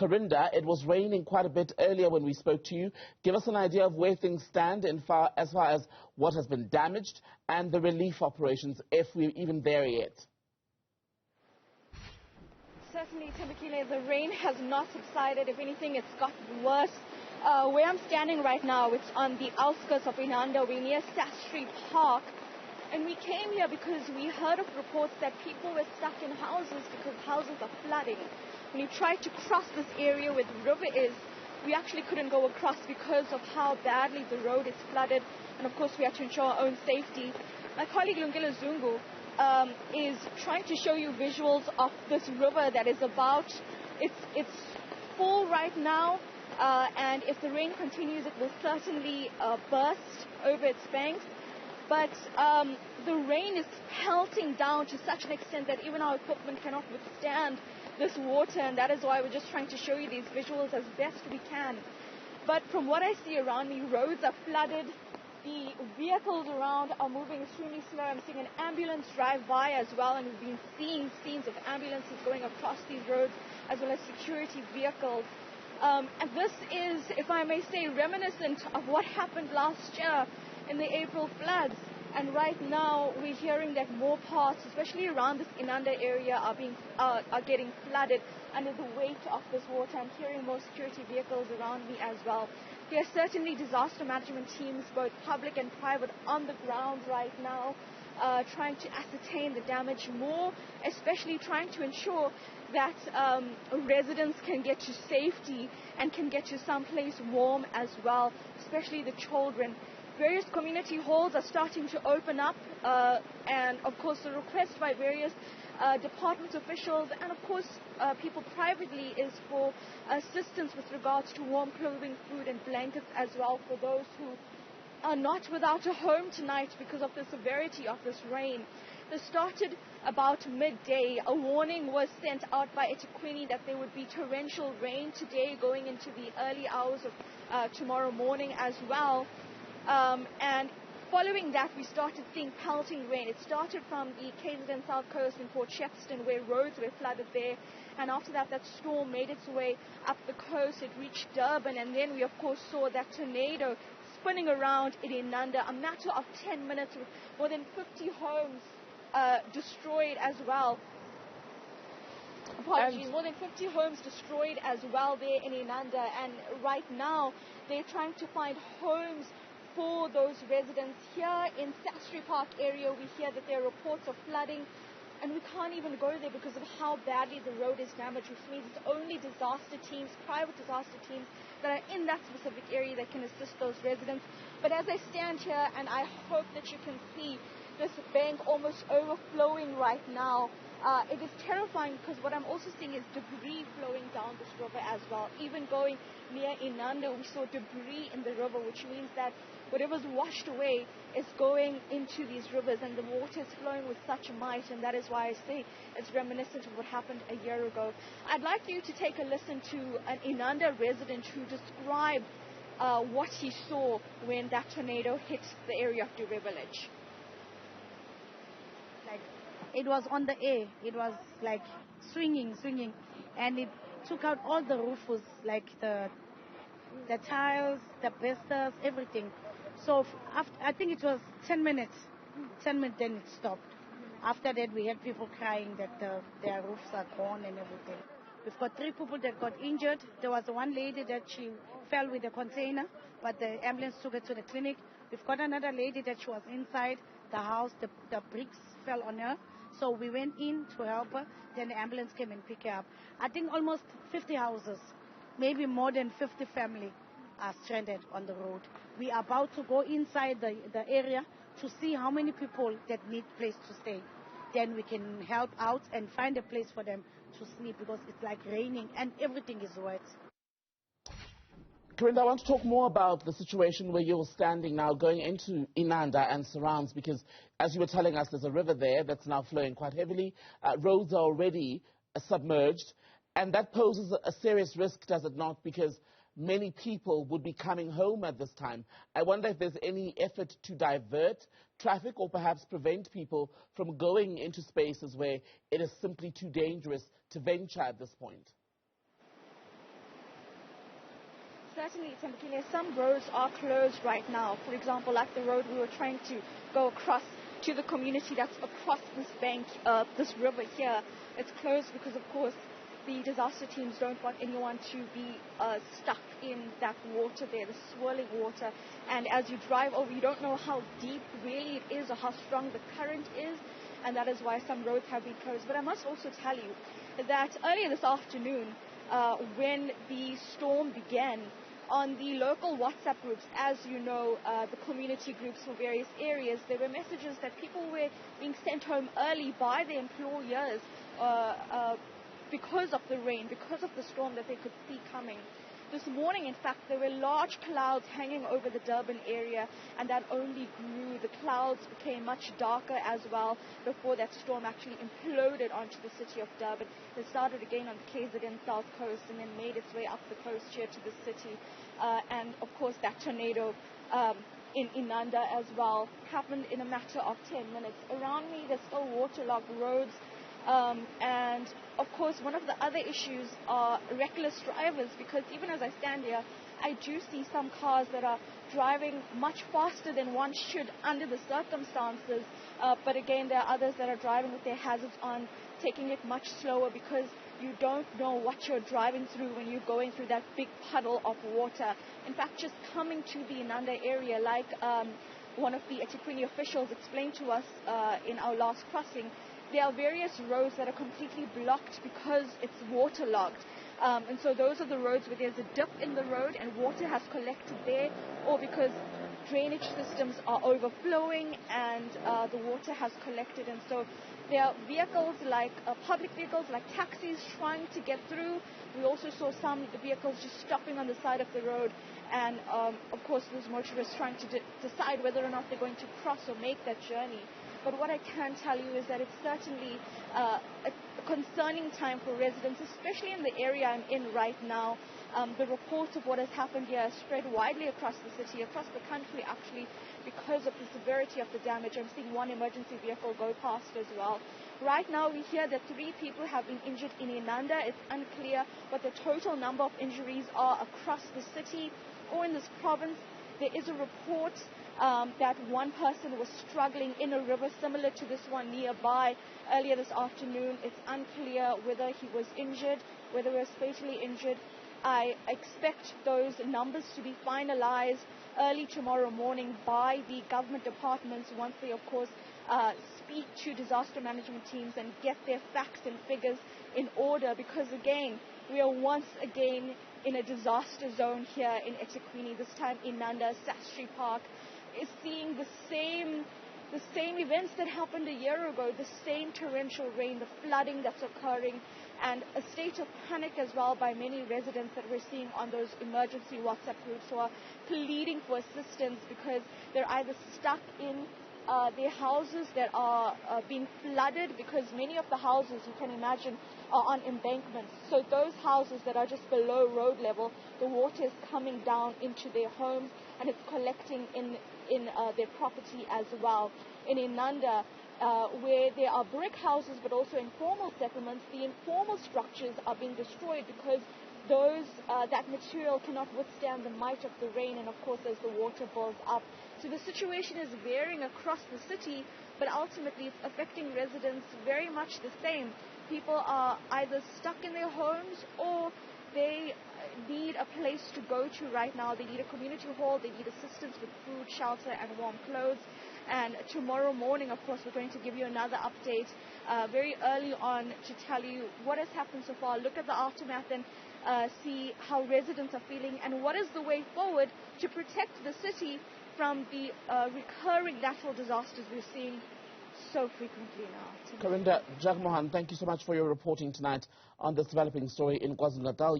Karinda, it was raining quite a bit earlier when we spoke to you. Give us an idea of where things stand as far as what has been damaged and the relief operations, if we're even there yet. Certainly, Thembekile, the rain has not subsided. If anything, it's gotten worse. Where I'm standing right now, it's on the outskirts of Inanda. We're near Sastri Park. And we came here because we heard of reports that people were stuck in houses because houses are flooding. When you tried to cross this area where the river is, we actually couldn't go across because of how badly the road is flooded. And of course, we had to ensure our own safety. My colleague Lungile Zungu is trying to show you visuals of this river that is it's full right now. And if the rain continues, it will certainly burst over its banks. But the rain is pelting down to such an extent that even our equipment cannot withstand this water, and that is why we're just trying to show you these visuals as best we can. But from what I see around me, roads are flooded. The vehicles around are moving extremely slow. I'm seeing an ambulance drive by as well, and we've been seeing scenes of ambulances going across these roads as well as security vehicles. And this is, if I may say, reminiscent of what happened last year in the April floods. And right now we're hearing that more parts, especially around this Inanda area, are getting flooded under the weight of this water. I'm hearing more security vehicles around me as well. There are certainly disaster management teams, both public and private, on the ground right now, trying to ascertain the damage more, especially trying to ensure that residents can get to safety and can get to someplace warm as well, especially the children. Various community halls are starting to open up, and of course the request by various department officials and of course people privately is for assistance with regards to warm clothing, food and blankets as well for those who are not without a home tonight because of the severity of this rain. This started about midday. A warning was sent out by eThekwini that there would be torrential rain today going into the early hours of tomorrow morning as well. And following that, we started seeing pelting rain. It started from the KZN South Coast in Port Shepstone, where roads were flooded there. And after that, that storm made its way up the coast. It reached Durban. And then we, of course, saw that tornado spinning around in Inanda. A matter of 10 minutes with more than 50 homes destroyed as well. Apologies, more than 50 homes destroyed as well there in Inanda. And right now, they're trying to find homes for those residents. Here in Sastri Park area, we hear that there are reports of flooding, and we can't even go there because of how badly the road is damaged, which means it's only disaster teams, private disaster teams that are in that specific area that can assist those residents. But as I stand here, and I hope that you can see this bank almost overflowing right now, it is terrifying because what I'm also seeing is debris flowing down this river as well. Even going near Inanda, we saw debris in the river, which means that whatever's washed away is going into these rivers, and the water is flowing with such might, and that is why I say it's reminiscent of what happened a year ago. I'd like you to take a listen to an Inanda resident who described what he saw when that tornado hit the area of Dube village. It was on the air. It was like swinging, and it took out all the roofs, like the tiles, the basters, everything. So after, I think it was 10 minutes. 10 minutes, then it stopped. After that, we had people crying that their roofs are gone and everything. We've got 3 people that got injured. There was one lady that she fell with a container, but the ambulance took her to the clinic. We've got another lady that she was inside the house. The bricks fell on her. So we went in to help her. Then the ambulance came and picked her up. I think almost 50 houses, maybe more than 50 families are stranded on the road. We are about to go inside the area to see how many people that need place to stay. Then we can help out and find a place for them to sleep because it's like raining and everything is wet. Karinda, I want to talk more about the situation where you're standing now going into Inanda and surrounds, because as you were telling us, there's a river there that's now flowing quite heavily. Roads are already submerged, and that poses a serious risk, does it not? Because many people would be coming home at this time. I wonder if there's any effort to divert traffic or perhaps prevent people from going into spaces where it is simply too dangerous to venture at this point. certainly, Tembekile, some roads are closed right now. For example, like the road we were trying to go across to the community that's across this bank, this river here. It's closed because, of course, the disaster teams don't want anyone to be stuck in that water there, the swirling water. And as you drive over, you don't know how deep really it is or how strong the current is. And that is why some roads have been closed. But I must also tell you that earlier this afternoon, when the storm began, on the local WhatsApp groups, as you know, the community groups for various areas, there were messages that people were being sent home early by their employers because of the rain, because of the storm that they could see coming. This morning, in fact, there were large clouds hanging over the Durban area, and that only grew. The clouds became much darker as well before that storm actually imploded onto the city of Durban. It started again on the KZN South Coast and then made its way up the coast here to the city. And, of course, that tornado in Inanda as well happened in a matter of 10 minutes. Around me, there's still waterlogged roads. And of course, one of the other issues are reckless drivers, because even as I stand here, I do see some cars that are driving much faster than one should under the circumstances. But again, there are others that are driving with their hazards on, taking it much slower because you don't know what you're driving through when you're going through that big puddle of water. In fact, just coming to the Inanda area, like one of the eThekwini officials explained to us in our last crossing, there are various roads that are completely blocked because it's waterlogged. And so those are the roads where there's a dip in the road and water has collected there, or because drainage systems are overflowing and the water has collected. And so there are vehicles like public vehicles like taxis trying to get through. We also saw some vehicles just stopping on the side of the road, and of course those motorists trying to decide whether or not they're going to cross or make that journey. But what I can tell you is that it's certainly a concerning time for residents, especially in the area I'm in right now. The reports of what has happened here are spread widely across the city, across the country actually, because of the severity of the damage. I'm seeing one emergency vehicle go past as well. Right now we hear that 3 people have been injured in Inanda. It's unclear what the total number of injuries are across the city or in this province. There is a report that one person was struggling in a river similar to this one nearby earlier this afternoon. It's unclear whether he was injured, whether he was fatally injured. I expect those numbers to be finalized early tomorrow morning by the government departments once they, of course, speak to disaster management teams and get their facts and figures in order, because, again, we are once again in a disaster zone here in eThekwini. This time Inanda, Sastri Park is seeing the same events that happened a year ago, the same torrential rain, the flooding that's occurring, and a state of panic as well by many residents that we're seeing on those emergency WhatsApp groups who are pleading for assistance because they're either stuck in their houses that are being flooded, because many of the houses, you can imagine, are on embankments. So those houses that are just below road level, the water is coming down into their homes and it's collecting in their property as well. In Inanda, where there are brick houses but also informal settlements, the informal structures are being destroyed because that material cannot withstand the might of the rain, and of course as the water builds up. So the situation is varying across the city, but ultimately it's affecting residents very much the same. People are either stuck in their homes or they need a place to go to right now. They need a community hall, they need assistance with food, shelter and warm clothes. And tomorrow morning, of course, we're going to give you another update very early on to tell you what has happened so far, look at the aftermath and see how residents are feeling and what is the way forward to protect the city from the recurring natural disasters we're seeing so frequently now. Karinda Jagmohan, thank you so much for your reporting tonight on this developing story in KwaZulu-Natal.